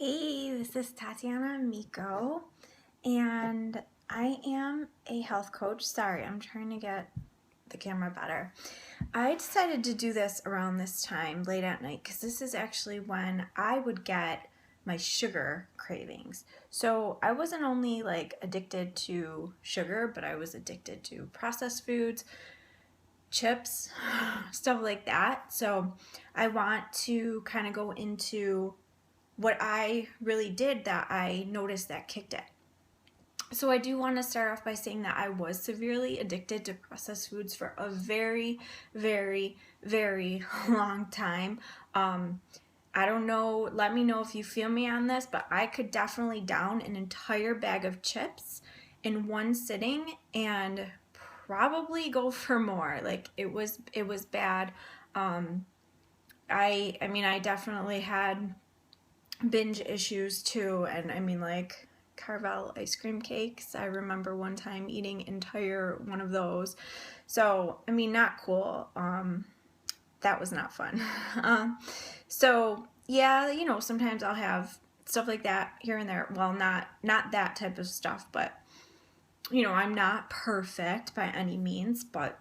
Hey, this is Tatiana Miko, and I am a health coach. Sorry, I'm trying to get the camera better. I decided to do this around this time, late at night, because this is actually when I would get my sugar cravings. So I wasn't only addicted to sugar, but I was addicted to processed foods, chips, stuff like that. So I want to kind of go into what I really did that I noticed that kicked it. So I do want to start off by saying that I was severely addicted to processed foods for a very, very, very long time. I don't know, let me know if you feel me on this, but I could definitely down an entire bag of chips in one sitting and probably go for more. It was bad. I definitely had binge issues too, and Carvel ice cream cakes. I remember one time eating entire one of those. So not cool. That was not fun. So yeah, sometimes I'll have stuff like that here and there. Well, not that type of stuff, but I'm not perfect by any means, but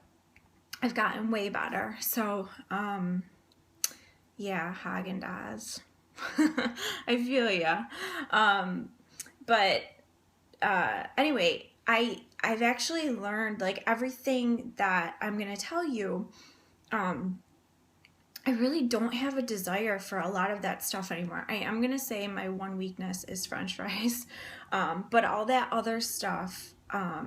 I've gotten way better. So yeah, Haagen-Dazs. I feel ya. But anyway, I've actually learned everything that I'm gonna tell you. I really don't have a desire for a lot of that stuff anymore. I'm gonna say my one weakness is French fries, but all that other stuff, I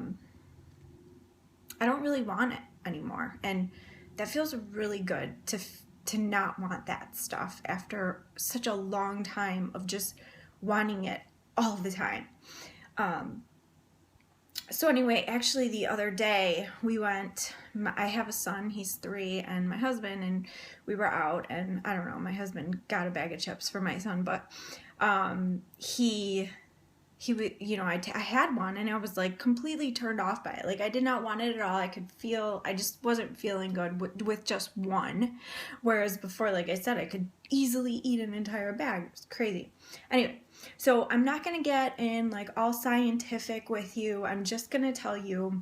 don't really want it anymore, and that feels really good to not want that stuff after such a long time of just wanting it all the time. So anyway, actually the other day I have a son, he's 3, and my husband, and we were out, and I don't know, my husband got a bag of chips for my son, but I had one and I was completely turned off by it. I did not want it at all. I just wasn't feeling good with just one. Whereas before, like I said, I could easily eat an entire bag. It was crazy. Anyway, so I'm not going to get in all scientific with you. I'm just going to tell you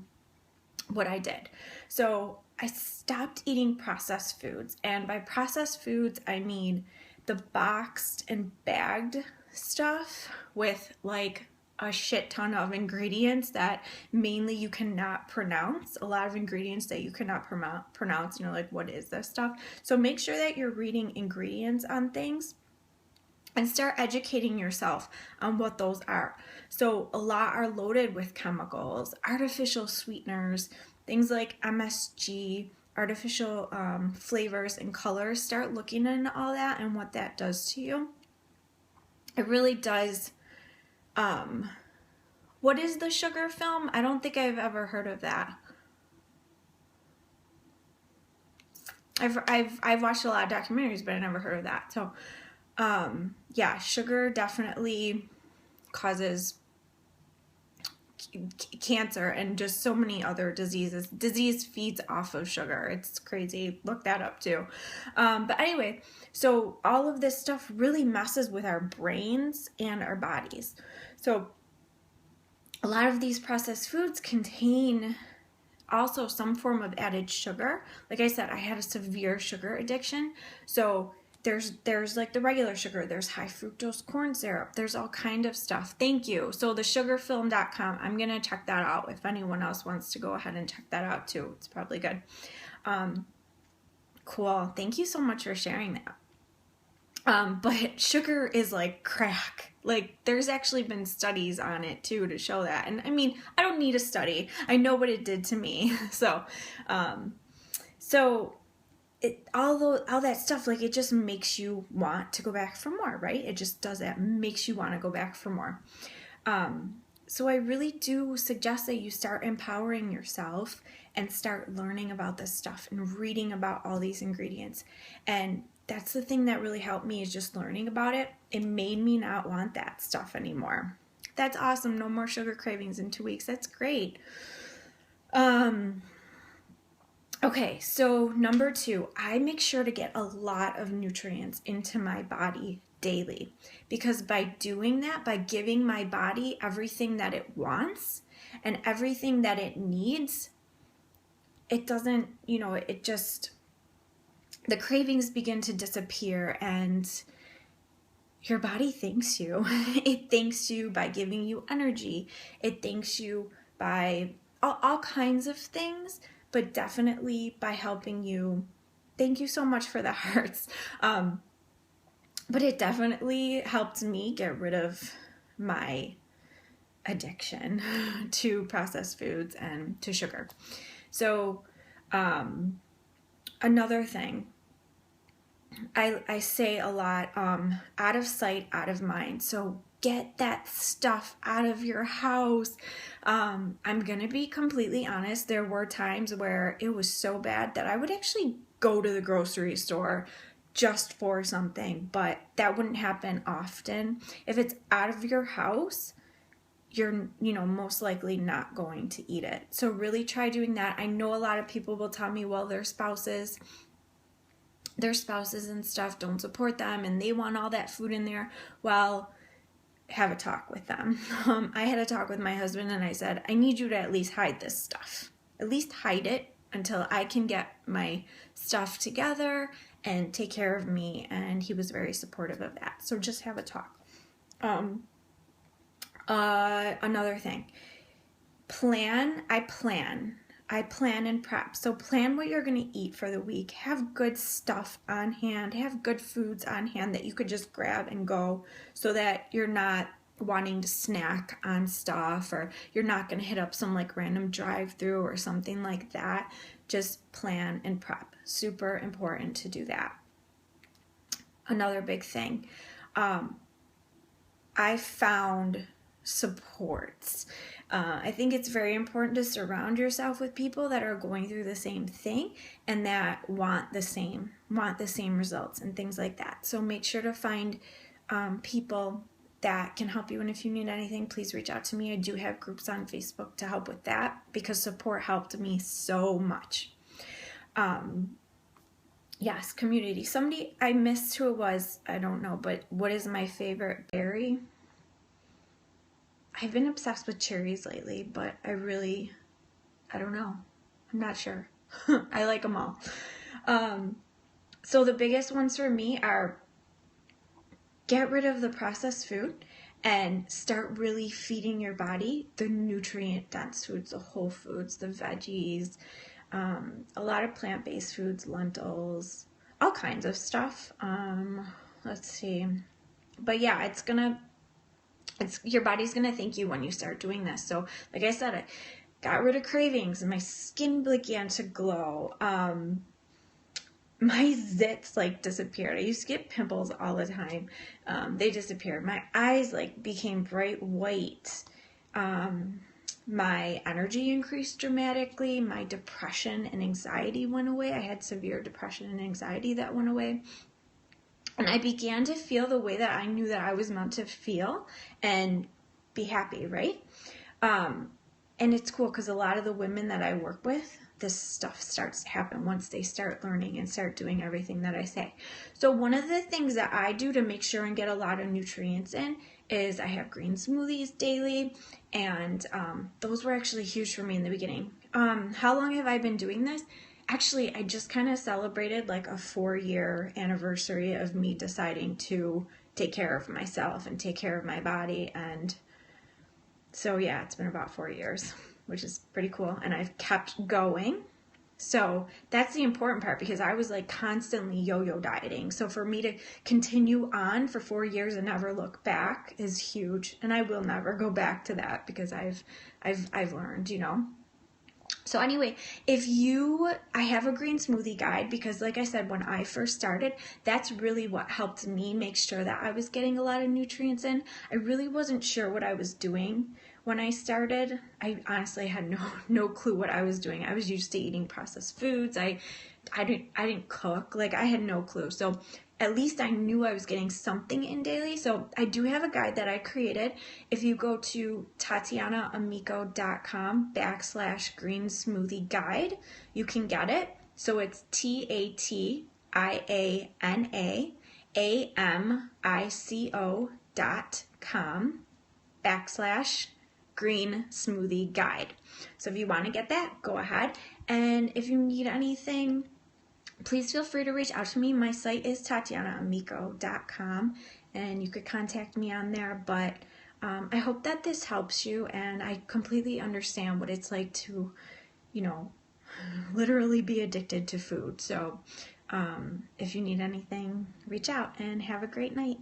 what I did. So I stopped eating processed foods. And by processed foods, I mean the boxed and bagged stuff with a shit ton of ingredients that mainly you cannot pronounce. A lot of ingredients that you cannot pronounce, and you're like, what is this stuff? So make sure that you're reading ingredients on things and start educating yourself on what those are. So a lot are loaded with chemicals, artificial sweeteners, things like MSG, artificial flavors and colors. Start looking into all that and what that does to you. It really does. What is the sugar film? I don't think I've ever heard of that. I've watched a lot of documentaries, but I never heard of that. So, yeah, sugar definitely causes cancer and just so many other diseases. Disease feeds off of sugar. It's crazy. Look that up too. But anyway, so all of this stuff really messes with our brains and our bodies. So a lot of these processed foods contain also some form of added sugar. Like I said, I had a severe sugar addiction. So there's the regular sugar, there's high fructose corn syrup, there's all kind of stuff. Thank you. So the sugarfilm.com, I'm going to check that out if anyone else wants to go ahead and check that out too. It's probably good. Cool. Thank you so much for sharing that. But sugar is like crack. There's actually been studies on it too to show that. And I don't need a study. I know what it did to me. So, all that stuff, it just makes you want to go back for more, right? It just does that, makes you want to go back for more. So I really do suggest that you start empowering yourself and start learning about this stuff and reading about all these ingredients. And that's the thing that really helped me, is just learning about it. It made me not want that stuff anymore. That's awesome. No more sugar cravings in 2 weeks. That's great. Okay, so number 2, I make sure to get a lot of nutrients into my body daily. Because by doing that, by giving my body everything that it wants and everything that it needs, it doesn't, it just, the cravings begin to disappear, and your body thanks you. It thanks you by giving you energy. It thanks you by all kinds of things, but definitely by helping you. Thank you so much for the hearts. But it definitely helped me get rid of my addiction to processed foods and to sugar. So another thing, I say a lot, out of sight, out of mind. So get that stuff out of your house. I'm going to be completely honest. There were times where it was so bad that I would actually go to the grocery store just for something, but that wouldn't happen often. If it's out of your house, you're, most likely not going to eat it. So really try doing that. I know a lot of people will tell me, well, their spouses and stuff don't support them and they want all that food in there. Well, have a talk with them. I had a talk with my husband and I said, I need you to at least hide this stuff. At least hide it until I can get my stuff together and take care of me. And he was very supportive of that. So just have a talk. Another thing, I plan and prep. So plan what you're going to eat for the week. Have good stuff on hand. Have good foods on hand that you could just grab and go, so that you're not wanting to snack on stuff, or you're not going to hit up some like random drive-through or something like that. Just plan and prep. Super important to do that. Another big thing, I found supports. I think it's very important to surround yourself with people that are going through the same thing and that want the same results and things like that. So make sure to find people that can help you. And if you need anything, please reach out to me. I do have groups on Facebook to help with that, because support helped me so much. Yes, community. Somebody, I missed who it was. I don't know, but what is my favorite berry? I've been obsessed with cherries lately, but I don't know. I'm not sure. I like them all. So the biggest ones for me are get rid of the processed food and start really feeding your body the nutrient-dense foods, the whole foods, the veggies, a lot of plant-based foods, lentils, all kinds of stuff. Let's see. But yeah, your body's going to thank you when you start doing this. So like I said, I got rid of cravings and my skin began to glow. My zits like disappeared. I used to get pimples all the time. They disappeared. My eyes like became bright white. My energy increased dramatically. My depression and anxiety went away. I had severe depression and anxiety that went away. And I began to feel the way that I knew that I was meant to feel and be happy, right? And it's cool because a lot of the women that I work with, this stuff starts to happen once they start learning and start doing everything that I say. So one of the things that I do to make sure and get a lot of nutrients in is I have green smoothies daily, and those were actually huge for me in the beginning. How long have I been doing this? Actually, I just kind of celebrated like a 4-year anniversary of me deciding to take care of myself and take care of my body. And so yeah, it's been about 4 years, which is pretty cool. And I've kept going. So that's the important part, because I was like constantly yo-yo dieting. So for me to continue on for 4 years and never look back is huge. And I will never go back to that, because I've learned, So anyway, I have a green smoothie guide, because like I said, when I first started, that's really what helped me make sure that I was getting a lot of nutrients in. I really wasn't sure what I was doing when I started. I honestly had no clue what I was doing. I was used to eating processed foods. I didn't cook. Like, I had no clue. So at least I knew I was getting something in daily. So I do have a guide that I created. If you go to TatianaAmico.com/green smoothie guide, you can get it. So it's TatianaAmico amico.com/green smoothie guide. So if you want to get that, go ahead. And if you need anything, please feel free to reach out to me. My site is tatianaamico.com, and you could contact me on there. But I hope that this helps you, and I completely understand what it's like to, literally be addicted to food. So if you need anything, reach out, and have a great night.